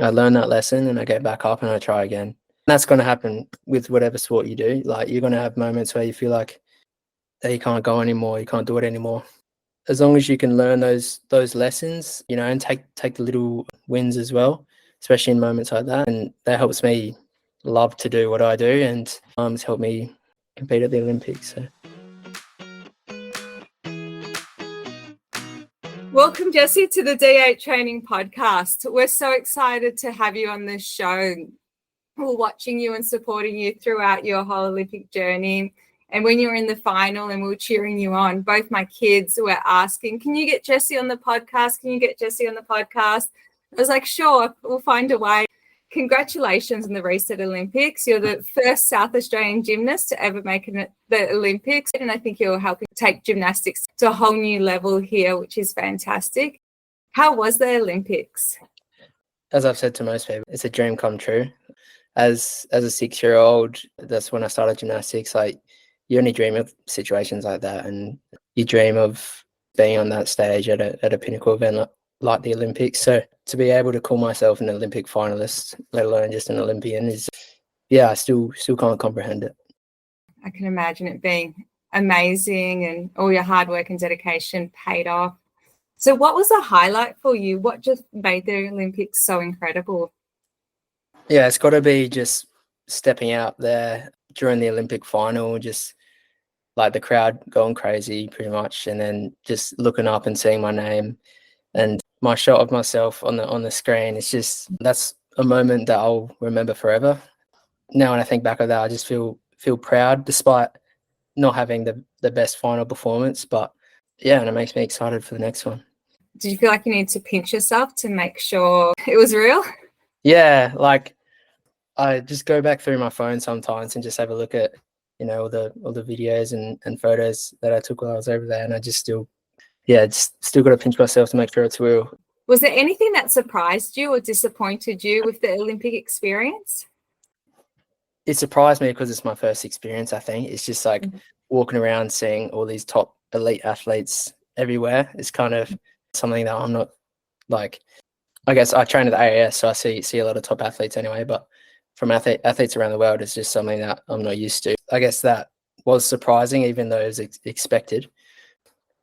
I learn that lesson and I get back up and I try again. And that's going to happen with whatever sport you do. Like, you're going to have moments where you feel like that you can't go anymore, you can't do it anymore. As long as you can learn those lessons, and take the little wins as well, especially in moments like that, and that helps me love to do what I do, and it's helped me compete at the Olympics. So. Welcome, Jesse, to the D8 Training Podcast. We're so excited to have you on this show. We're watching you and supporting you throughout your whole Olympic journey. And when you were in the final and we were cheering you on, both my kids were asking, can you get Jesse on the podcast? Can you get Jesse on the podcast? I was like, sure, we'll find a way. Congratulations on the Reset Olympics. You're the first South Australian gymnast to ever make the Olympics. And I think you're helping take gymnastics to a whole new level here, which is fantastic. How was the Olympics? As I've said to most people, it's a dream come true. As a 6-year-old, that's when I started gymnastics. Like, you only dream of situations like that, and you dream of being on that stage at a pinnacle event like the Olympics. So to be able to call myself an Olympic finalist, let alone just an Olympian, is, I still can't comprehend it. I can imagine it being amazing, and all your hard work and dedication paid off. So what was the highlight for you? What just made the Olympics so incredible? Yeah, it's got to be just stepping out there during the Olympic final, just like the crowd going crazy pretty much, and then just looking up and seeing my name and my shot of myself on the screen. It's just, that's a moment that I'll remember forever. Now when I think back of that, I just feel proud despite not having the best final performance. But yeah, and it makes me excited for the next one. Did you feel like you need to pinch yourself to make sure it was real? Yeah, like I just go back through my phone sometimes and just have a look at, all the videos and photos that I took while I was over there, and I just still got to pinch myself to make sure it's real. Was there anything that surprised you or disappointed you with the Olympic experience? It surprised me because it's my first experience, I think. It's just like walking around seeing all these top elite athletes everywhere. It's kind of something that I'm not, like, I guess I train at the AAS, so I see a lot of top athletes anyway, but from athletes around the world, it's just something that I'm not used to. I guess that was surprising, even though it was expected.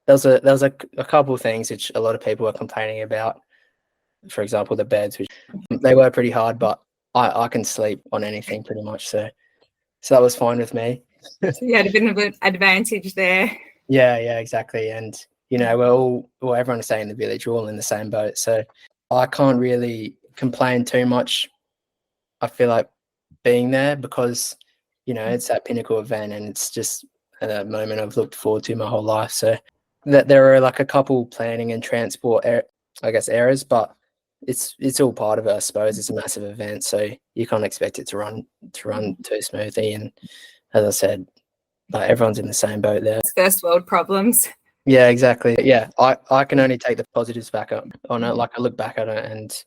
There was a couple of things which a lot of people were complaining about. For example, the beds, which they were pretty hard, but I can sleep on anything pretty much. So that was fine with me. So you had a bit of an advantage there. Yeah, exactly. And, everyone's staying in the village, we're all in the same boat. So I can't really complain too much. I feel like being there because, it's that pinnacle event, and it's just a moment I've looked forward to my whole life. So that there are like a couple planning and transport, errors, but it's all part of it, I suppose. It's a massive event, so you can't expect it to run too smoothly. And as I said, like, everyone's in the same boat there. It's first world problems. Yeah, exactly. Yeah, I can only take the positives back up on it. Like, I look back at it, and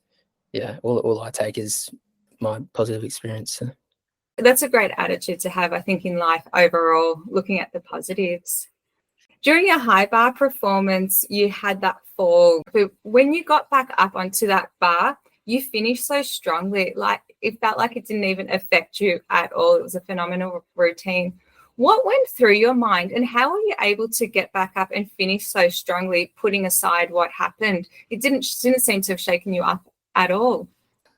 all I take is my positive experience. So. That's a great attitude to have, I think, in life overall, looking at the positives. During your high bar performance, you had that fall, but when you got back up onto that bar, you finished so strongly. Like, it felt like it didn't even affect you at all. It was a phenomenal routine. What went through your mind, and how were you able to get back up and finish so strongly, putting aside what happened? It didn't seem to have shaken you up at all.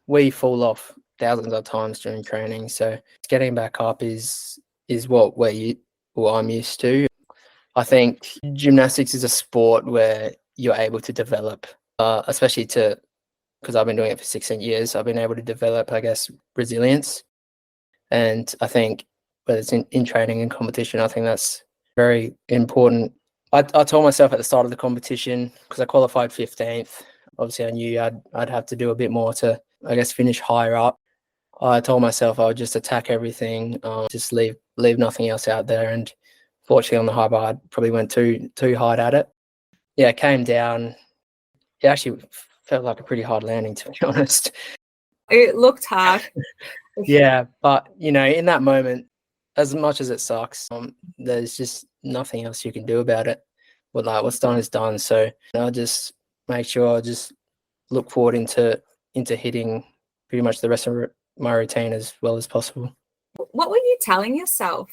We fall off thousands of times during training, so getting back up is what I'm used to. I think gymnastics is a sport where you're able to develop, especially because I've been doing it for 16 years, I've been able to develop, I guess, resilience. And I think whether it's in training and competition, I think that's very important. I told myself at the start of the competition, because I qualified 15th, obviously I knew I'd have to do a bit more to, I guess, finish higher up. I told myself I would just attack everything, just leave nothing else out there. And fortunately on the high bar, I probably went too hard at it. Yeah, it came down. It actually felt like a pretty hard landing, to be honest. It looked hard. Yeah, but, in that moment, as much as it sucks, there's just nothing else you can do about it. But like, what's done is done. So I'll just make sure I just look forward into hitting pretty much the rest of my routine as well as possible. What were you telling yourself?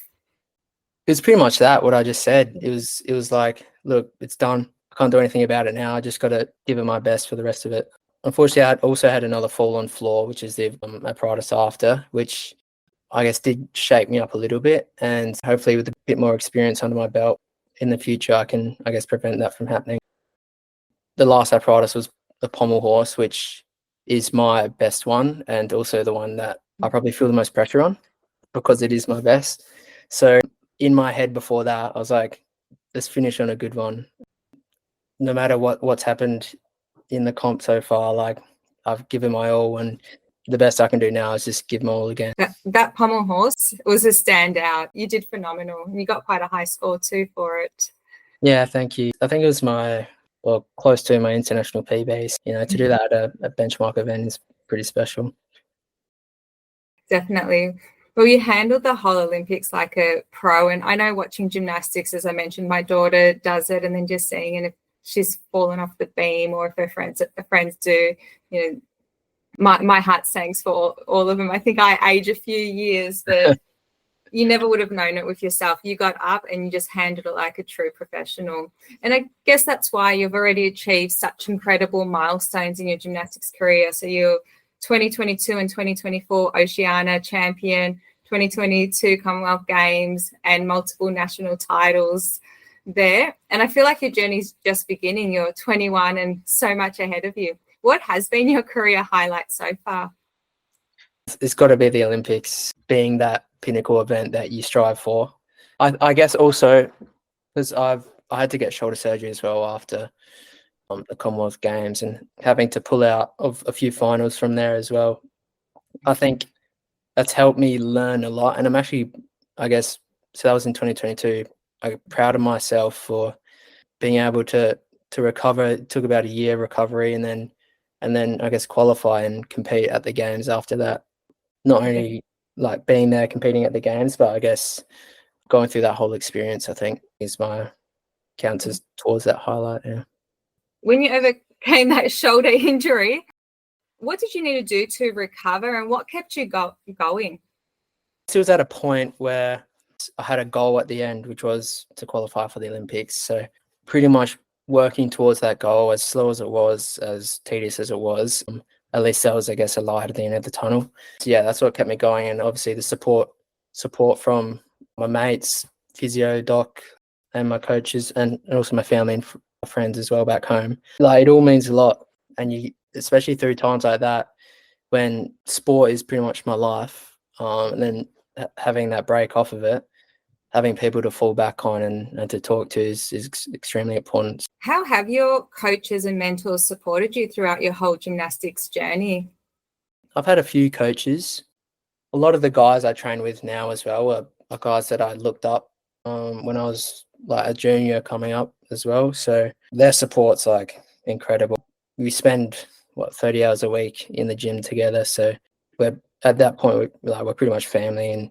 It was pretty much that, what I just said. It was like, look, it's done. I can't do anything about it now. I just got to give it my best for the rest of it. Unfortunately, I also had another fall on floor, which is the apparatus after, which I guess did shake me up a little bit. And hopefully with a bit more experience under my belt in the future, I can, I guess, prevent that from happening. The last apparatus was the pommel horse, which is my best one and also the one that I probably feel the most pressure on because it is my best. So in my head before that, I was like, let's finish on a good one. No matter what's happened in the comp so far, like I've given my all, and the best I can do now is just give my all again. That pommel horse was a standout. You did phenomenal. You got quite a high score too for it. Yeah, thank you. I think it was close to my international PBs. To do that at a benchmark event is pretty special. Definitely. Well, you handled the whole Olympics like a pro. And I know watching gymnastics, as I mentioned, my daughter does it, and then just seeing it, if she's fallen off the beam or if her friends do, my heart sinks for all of them. I think I age a few years, but you never would have known it with yourself. You got up and you just handled it like a true professional. And I guess that's why you've already achieved such incredible milestones in your gymnastics career. So you're 2022 and 2024 Oceania champion, 2022 Commonwealth Games, and multiple national titles there. And I feel like your journey's just beginning. You're 21 and so much ahead of you. What has been your career highlight so far? It's got to be the Olympics, being that pinnacle event that you strive for. I guess also because I had to get shoulder surgery as well after the Commonwealth Games, and having to pull out of a few finals from there as well. I think that's helped me learn a lot, and I'm actually, I guess, so that was in 2022. I'm proud of myself for being able to recover. It took about a year recovery, and then I guess qualify and compete at the games after that. Not only like being there competing at the games, but I guess going through that whole experience, I think, is my counts towards that highlight. Yeah. When you overcame that shoulder injury, what did you need to do to recover, and what kept you going? So it was at a point where I had a goal at the end, which was to qualify for the Olympics. So pretty much working towards that goal, as slow as it was, as tedious as it was, at least there was, I guess, a light at the end of the tunnel. So yeah, that's what kept me going. And obviously the support from my mates, physio, doc, and my coaches, and also my family and friends as well back home. Like, it all means a lot. And you, especially through times like that, when sport is pretty much my life, and then having that break off of it, having people to fall back on and to talk to is extremely important. How have your coaches and mentors supported you throughout your whole gymnastics journey? I've had a few coaches. A lot of the guys I train with now as well are guys that I looked up when I was like a junior coming up as well. So their support's like incredible. We spend 30 hours a week in the gym together. So we're at that point, we're pretty much family, and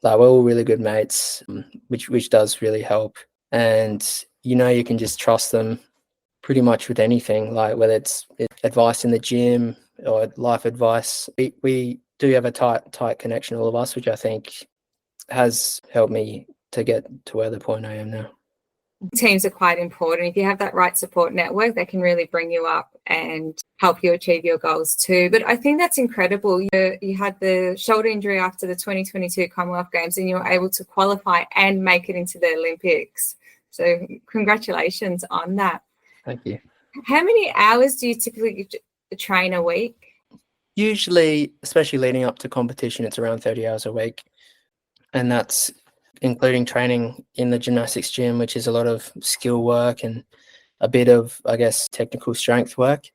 like we're all really good mates, which does really help. And you can just trust them pretty much with anything, like whether it's advice in the gym or life advice. We do have a tight connection, all of us, which I think has helped me to get to where the point I am now. Teams are quite important. If you have that right support network, they can really bring you up and help you achieve your goals too. But I think that's incredible. You had the shoulder injury after the 2022 Commonwealth Games, and you were able to qualify and make it into the Olympics. So congratulations on that. Thank you. How many hours do you typically train a week? Usually, especially leading up to competition, it's around 30 hours a week. And that's including training in the gymnastics gym, which is a lot of skill work and a bit of, I guess, technical strength work.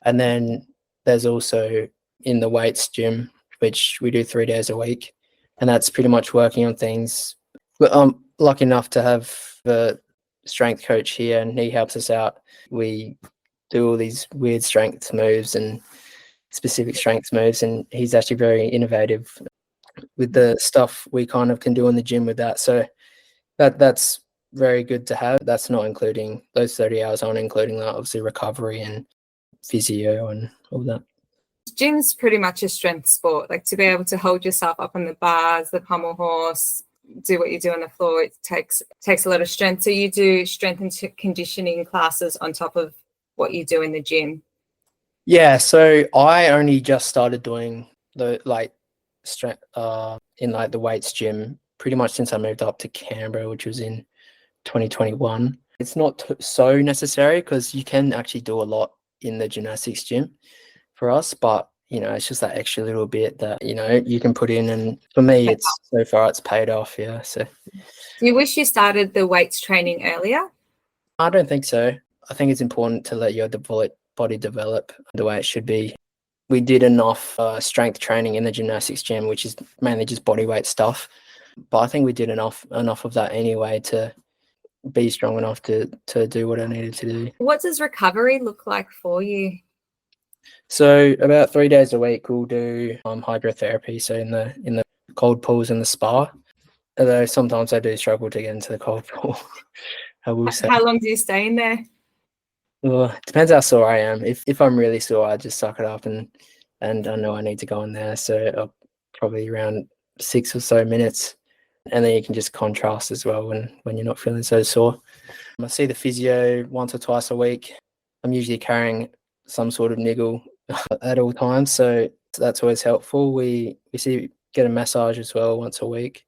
And then there's also in the weights gym, which we do 3 days a week. And that's pretty much working on things. But I'm lucky enough to have the strength coach here, and he helps us out. We do all these weird strength moves and specific strength moves, and he's actually very innovative with the stuff we kind of can do in the gym with that. So that's very good to have. That's not including those 30 hours, aren't including that, obviously, recovery and physio and all that. Gym's pretty much a strength sport. Like, to be able to hold yourself up on the bars, the pommel horse, do what you do on the floor, it takes a lot of strength. So you do strength and conditioning classes on top of what you do in the gym. Yeah, so I only just started doing the strength in like the weights gym pretty much since I moved up to Canberra, which was in 2021. It's not so necessary because you can actually do a lot in the gymnastics gym for us, but it's just that extra little bit that you can put in, and for me it's so far it's paid off. Yeah. So do you wish you started the weights training earlier? I don't think so. I think it's important to let your body develop the way it should be. We did enough strength training in the gymnastics gym, which is mainly just body weight stuff, but I think we did enough of that anyway to be strong enough to do what I needed to do. What does recovery look like for you? So about 3 days a week we'll do hydrotherapy, so in the cold pools in the spa, although sometimes I do struggle to get into the cold pool. I will say. How long do you stay in there? Well, it depends how sore I am. If I'm really sore, I just suck it up and I know I need to go in there, so probably around 6 or so minutes, and then you can just contrast as well when you're not feeling so sore. I see the physio once or twice a week. I'm usually carrying some sort of niggle at all times, so that's always helpful. We get a massage as well once a week.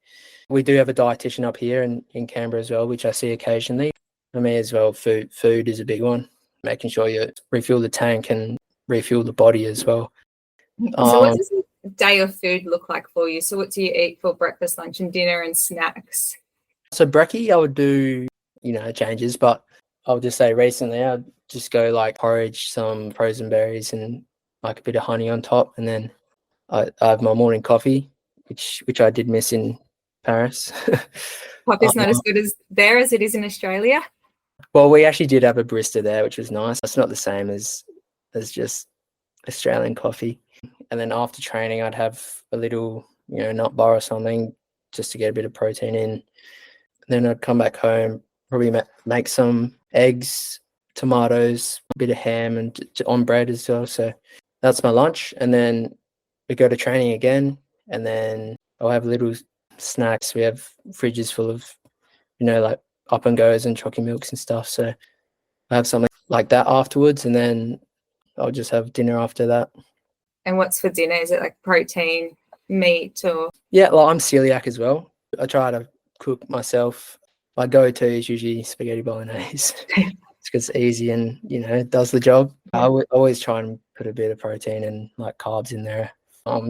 We do have a dietitian up here in Canberra as well, which I see occasionally. For me as well, food is a big one. Making sure you refill the tank and refuel the body as well. So what does a day of food look like for you? So what do you eat for breakfast, lunch and dinner and snacks? So brekkie, I would do, changes, but I'll just say recently I'd just go like porridge, some frozen berries and like a bit of honey on top. And then I have my morning coffee, which I did miss in Paris. Coffee's not as good as there as it is in Australia. Well, we actually did have a barista there, which was nice. It's not the same as just Australian coffee. And then after training, I'd have a little, nut bar or something just to get a bit of protein in. Then I'd come back home, probably make some eggs, tomatoes, a bit of ham and on bread as well. So that's my lunch. And then we go to training again. And then I'll have little snacks. We have fridges full of, like up and goes and chalky milks and stuff. So I have something like that afterwards. And then I'll just have dinner after that. And what's for dinner? Is it like protein, meat or? Yeah, well, I'm celiac as well. I try to cook myself. My go-to is usually spaghetti bolognese. It's because it's easy and, it does the job. I would always try and put a bit of protein and like carbs in there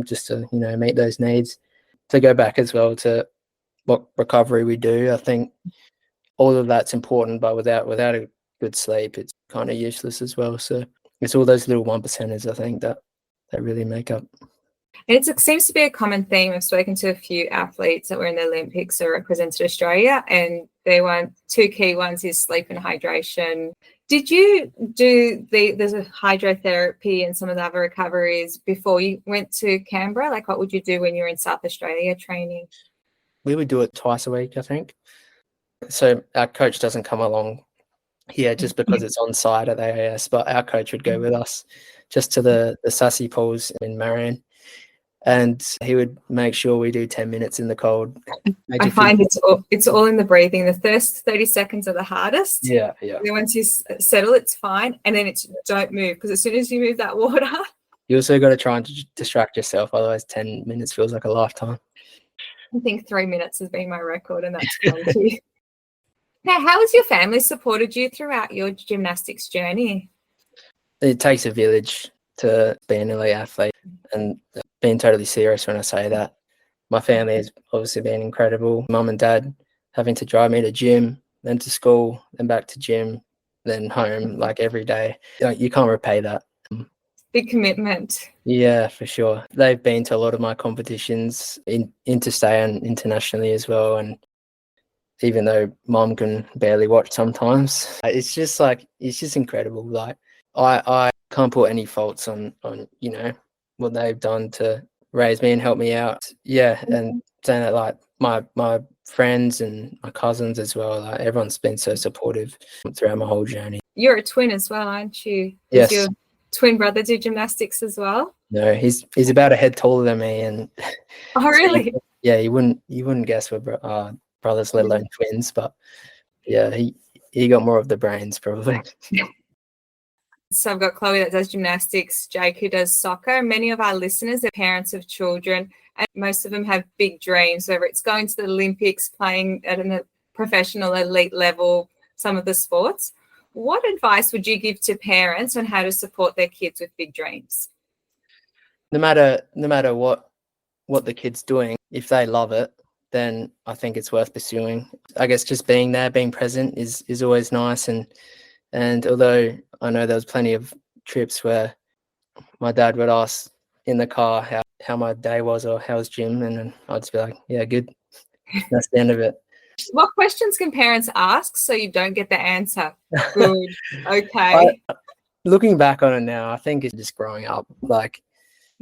just to, meet those needs. To go back as well to what recovery we do, I think all of that's important, but without a good sleep, it's kind of useless as well. So it's all those little 1%ers, I think, that really make up. And it seems to be a common theme. I've spoken to a few athletes that were in the Olympics or represented Australia, and they want two key ones is sleep and hydration. Did you do there's a hydrotherapy and some of the other recoveries before you went to Canberra? Like, what would you do when you're in South Australia training? We would do it twice a week, I think. So our coach doesn't come along here just because it's on site at the AAS, but our coach would go with us just to the Sassy pools in Marion. And he would make sure we do 10 minutes in the cold. I find it's all in the breathing. The first 30 seconds are the hardest. Yeah. And then once you settle, it's fine. And then it's don't move, because as soon as you move that water. You also got to try and distract yourself. Otherwise 10 minutes feels like a lifetime. I think 3 minutes has been my record, and that's plenty. Now, how has your family supported you throughout your gymnastics journey? It takes a village to be an elite athlete, and being totally serious when I say that. My family has obviously been incredible. Mum and dad having to drive me to gym, then to school, then back to gym, then home, like every day. You can't repay that. Big commitment. Yeah, for sure. They've been to a lot of my competitions interstate and internationally as well. And even though mum can barely watch sometimes, it's just incredible. Like I can't put any faults on what they've done to raise me and help me out. Yeah, and saying that, like my friends and my cousins as well, like everyone's been so supportive throughout my whole journey. You're a twin as well, aren't you? Yes. Does your twin brother do gymnastics as well? No, he's about a head taller than me, and Oh, really? yeah, you wouldn't guess we're brothers, let alone twins. But yeah, he got more of the brains probably. So I've got Chloe that does gymnastics, Jake who does soccer. Many of our listeners are parents of children, and most of them have big dreams, whether it's going to the Olympics, playing at a professional elite level, some of the sports. What advice would you give to parents on how to support their kids with big dreams? No matter what the kid's doing, if they love it, then I think it's worth pursuing. I guess just being there, being present is always nice. And although I know there was plenty of trips where my dad would ask in the car how my day was or how was gym, and then I'd just be like, yeah, good. That's the end of it. What questions can parents ask so you don't get the answer? Good. Okay. Looking back on it now, I think it's just growing up. Like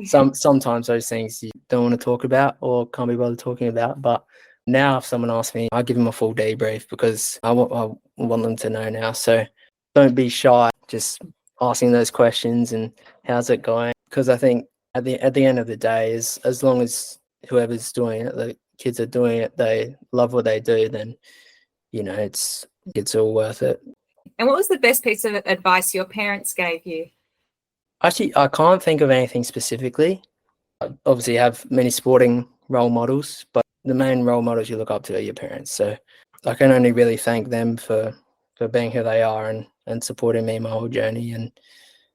sometimes those things you don't want to talk about or can't be bothered talking about. But now if someone asks me, I give them a full debrief because I want them to know now. So don't be shy, just asking those questions and how's it going? Because I think at the end of the day, is as long as whoever's doing it, the kids are doing it, they love what they do, then it's all worth it. And what was the best piece of advice your parents gave you? Actually, I can't think of anything specifically. I obviously have many sporting role models, but the main role models you look up to are your parents. So I can only really thank them for being who they are and supporting me my whole journey. And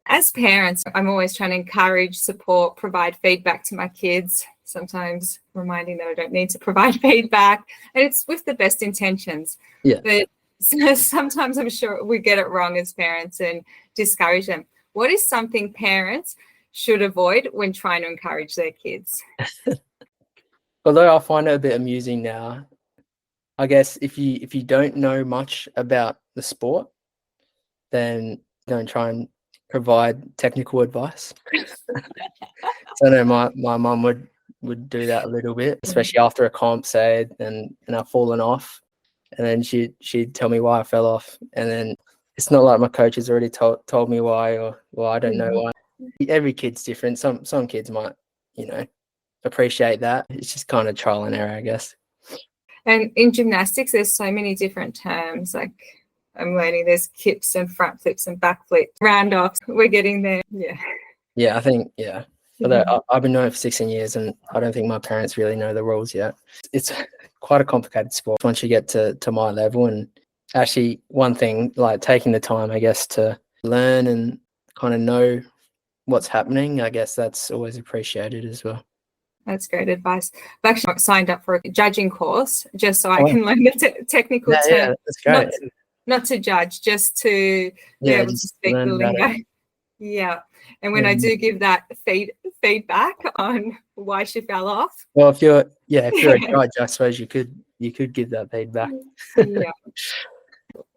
as parents, I'm always trying to encourage, support, provide feedback to my kids, sometimes reminding them I don't need to provide feedback. And it's with the best intentions. Yeah. But sometimes I'm sure we get it wrong as parents and discourage them. What is something parents should avoid when trying to encourage their kids? Although I find it a bit amusing now, I guess if you don't know much about the sport, then don't try and provide technical advice. So I know my mum would do that a little bit, especially after a comp, say, and I've fallen off, and then she'd tell me why I fell off, and then it's not like my coach has already told me why, or well, I don't know why. Every kid's different. Some kids might appreciate that. It's just kind of trial and error, I guess. And in gymnastics, there's so many different terms. Like I'm learning there's kips and front flips and back flips, round offs. We're getting there. Yeah. Yeah, I think, yeah. Although I've been doing it for 16 years and I don't think my parents really know the rules yet. It's quite a complicated sport once you get to my level. And actually one thing, like taking the time, I guess, to learn and kind of know what's happening, I guess that's always appreciated as well. That's great advice. I've actually signed up for a judging course just so I can learn the technical terms. Yeah, that's great. Not to judge, just to be able to speak the lingo. Yeah. And when I do give that feedback on why she fell off. Well, if you're a judge, I suppose you could give that feedback. Yeah.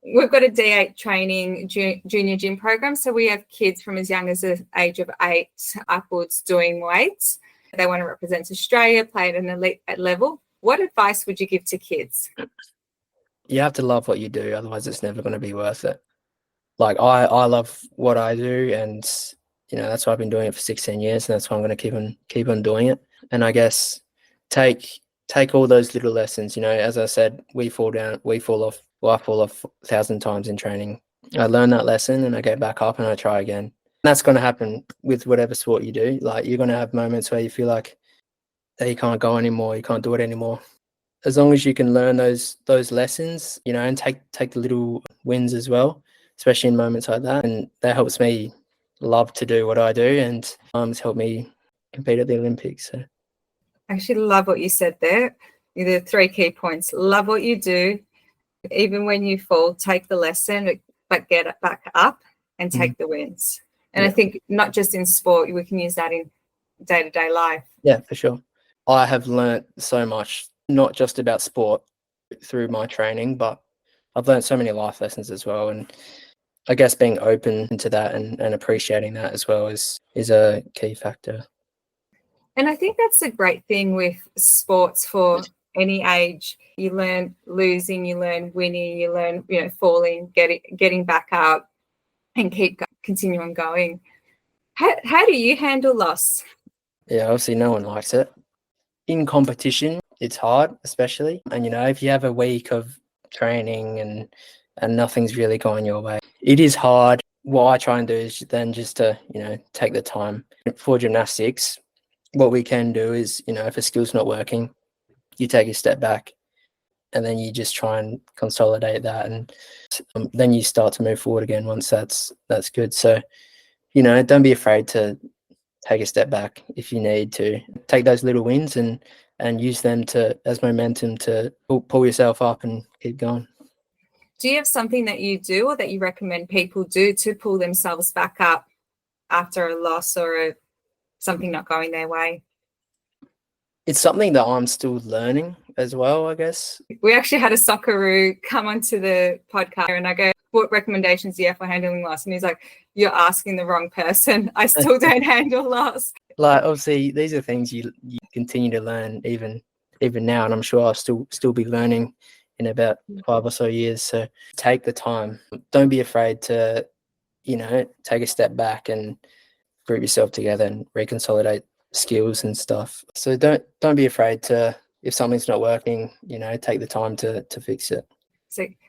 We've got a D8 training junior gym program. So we have kids from as young as the age of 8 upwards doing weights. They want to represent Australia, play at an elite level. What advice would you give to kids? You have to love what you do, otherwise it's never going to be worth it. Like I love what I do, and that's why I've been doing it for 16 years, and that's why I'm going to keep on doing it. And I guess take all those little lessons. As I said, we fall off. Well, I fall off 1,000 times in training. I learn that lesson and I get back up and I try again. And that's going to happen with whatever sport you do. Like you're going to have moments where you feel like that you can't go anymore, you can't do it anymore. As long as you can learn those lessons, and take the little wins as well, especially in moments like that, and that helps me love to do what I do, and it's helped me compete at the Olympics. So I actually love what you said there. The 3 key points: love what you do, even when you fall, take the lesson, but get it back up and take the wins. And I think not just in sport, we can use that in day-to-day life. Yeah, for sure. I have learnt so much, not just about sport through my training, but I've learned so many life lessons as well. And I guess being open to that and appreciating that as well is a key factor. And I think that's a great thing with sports for any age. You learn losing, you learn winning, you learn, falling, getting back up and keep continuing going. How do you handle loss? Yeah, obviously no one likes it. In competition, it's hard, especially. And, if you have a week of training and nothing's really going your way, it is hard. What I try and do is then just to, take the time. For gymnastics, what we can do is, if a skill's not working, you take a step back and then you just try and consolidate that, and then you start to move forward again once that's good. So, don't be afraid to take a step back if you need to. Take those little wins and use them as momentum to pull yourself up and keep going. Do you have something that you do or that you recommend people do to pull themselves back up after a loss or something not going their way? It's something that I'm still learning as well, I guess. We actually had a Socceroo come onto the podcast and I go, what recommendations do you have for handling loss? And he's like, you're asking the wrong person. I still don't handle loss. Like, obviously, these are things you continue to learn even now, and I'm sure I'll still be learning in about 5 or so years. So take the time. Don't be afraid to, take a step back and group yourself together and reconsolidate skills and stuff. So don't be afraid to, if something's not working, take the time to fix it.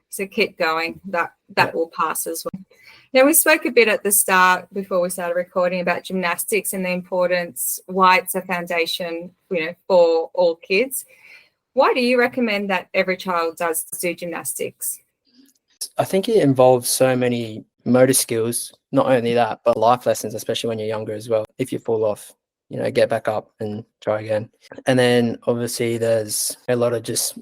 So keep going. That will pass as well. Now, we spoke a bit at the start before we started recording about gymnastics and the importance, why it's a foundation, for all kids. Why do you recommend that every child does do gymnastics? I think it involves so many motor skills, not only that, but life lessons, especially when you're younger as well. If you fall off, get back up and try again. And then obviously there's a lot of just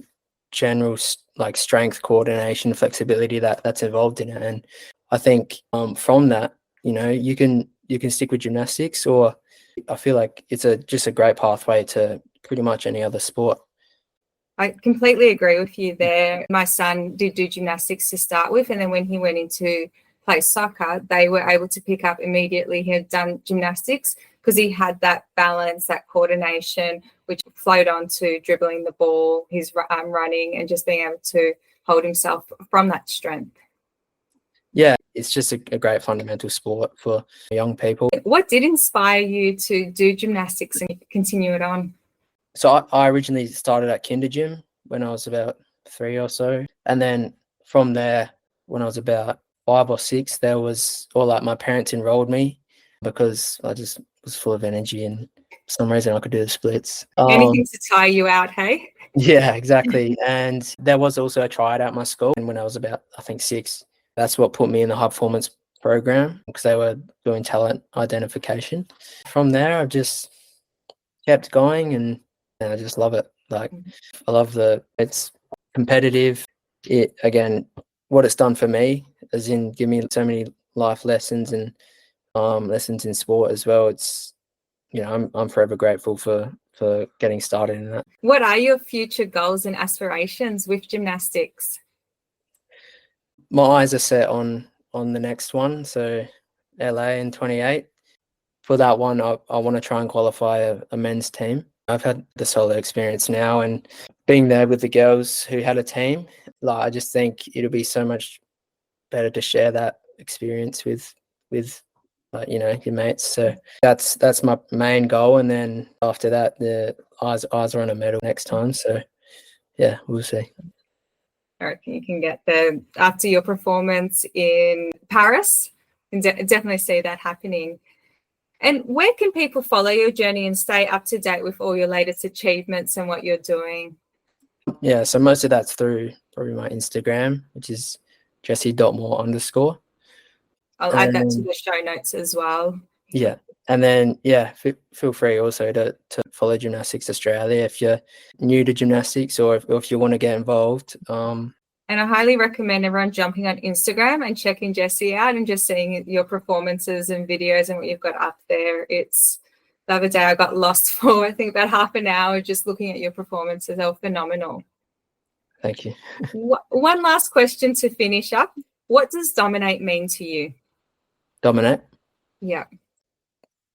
general like strength, coordination, flexibility that's involved in it. And I think from that, you can stick with gymnastics, or I feel like it's just a great pathway to pretty much any other sport. I completely agree with you there. My son did do gymnastics to start with, and then when he went into play soccer, they were able to pick up immediately he had done gymnastics because he had that balance, that coordination, which flowed on to dribbling the ball, his running, and just being able to hold himself from that strength. Yeah, it's just a great fundamental sport for young people. What did inspire you to do gymnastics and continue it on? So I originally started at kinder gym when I was about 3 or so. And then from there, when I was about 5 or 6, my parents enrolled me because I just was full of energy and for some reason I could do the splits. Anything to tire you out, hey? Yeah, exactly. And there was also a tryout at my school. And when I was about, I think, 6, that's what put me in the high performance program because they were doing talent identification. From there, I've just kept going and I just love it. Like, I love it's competitive. It, again, what it's done for me is give me so many life lessons and lessons in sport as well. It's, I'm forever grateful for getting started in that. What are your future goals and aspirations with gymnastics? My eyes are set on the next one. So LA in 28. For that one, I want to try and qualify a men's team. I've had the solo experience now, and being there with the girls who had a team, like, I just think it'll be so much better to share that experience with your mates. So that's my main goal, and then after that, the eyes are on a medal next time. So yeah, we'll see. I reckon you can get there after your performance in Paris. And definitely see that happening. And where can people follow your journey and stay up to date with all your latest achievements and what you're doing? Yeah, so most of that's through probably my Instagram, which is Jesse.more_. I'll add that to the show notes as well. Yeah. And then, feel free also to follow Gymnastics Australia if you're new to gymnastics or if you want to get involved. And I highly recommend everyone jumping on Instagram and checking Jesse out and just seeing your performances and videos and what you've got up there. It's the other day I got lost for, I think, about half an hour just looking at your performances. They were phenomenal. Thank you. One last question to finish up. What does dominate mean to you? Dominate. Yeah.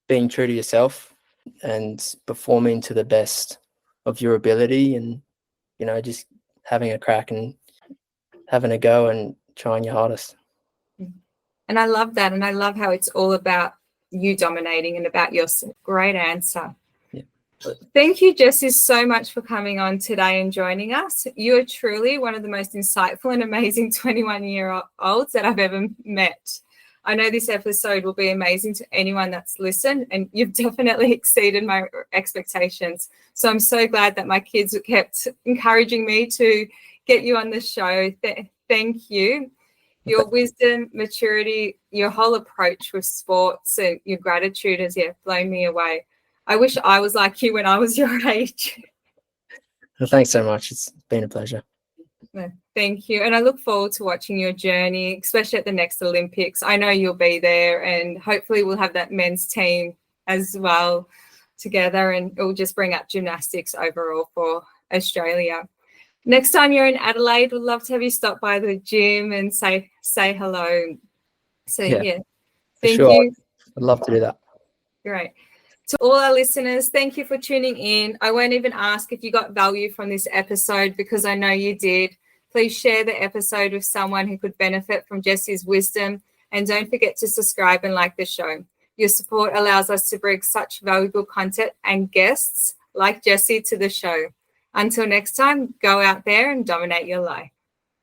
Being true to yourself and performing to the best of your ability and, just having a crack and having a go and trying your hardest. And I love that. And I love how it's all about you dominating and about your great answer. Yeah. Thank you, Jessie, so much for coming on today and joining us. You are truly one of the most insightful and amazing 21-year-olds that I've ever met. I know this episode will be amazing to anyone that's listened, and you've definitely exceeded my expectations. So I'm so glad that my kids kept encouraging me to get you on the show. Thank you. Your wisdom, maturity, your whole approach with sports and your gratitude has blown me away. I wish I was like you when I was your age. Well, thanks so much. It's been a pleasure. Thank you. And I look forward to watching your journey, especially at the next Olympics. I know you'll be there, and hopefully we'll have that men's team as well together, and it will just bring up gymnastics overall for Australia. Next time you're in Adelaide, we'd love to have you stop by the gym and say hello. So thank you. I'd love to do that. Great. To all our listeners, thank you for tuning in. I won't even ask if you got value from this episode because I know you did. Please share the episode with someone who could benefit from Jessie's wisdom, and don't forget to subscribe and like the show. Your support allows us to bring such valuable content and guests like Jessie to the show. Until next time, go out there and dominate your life.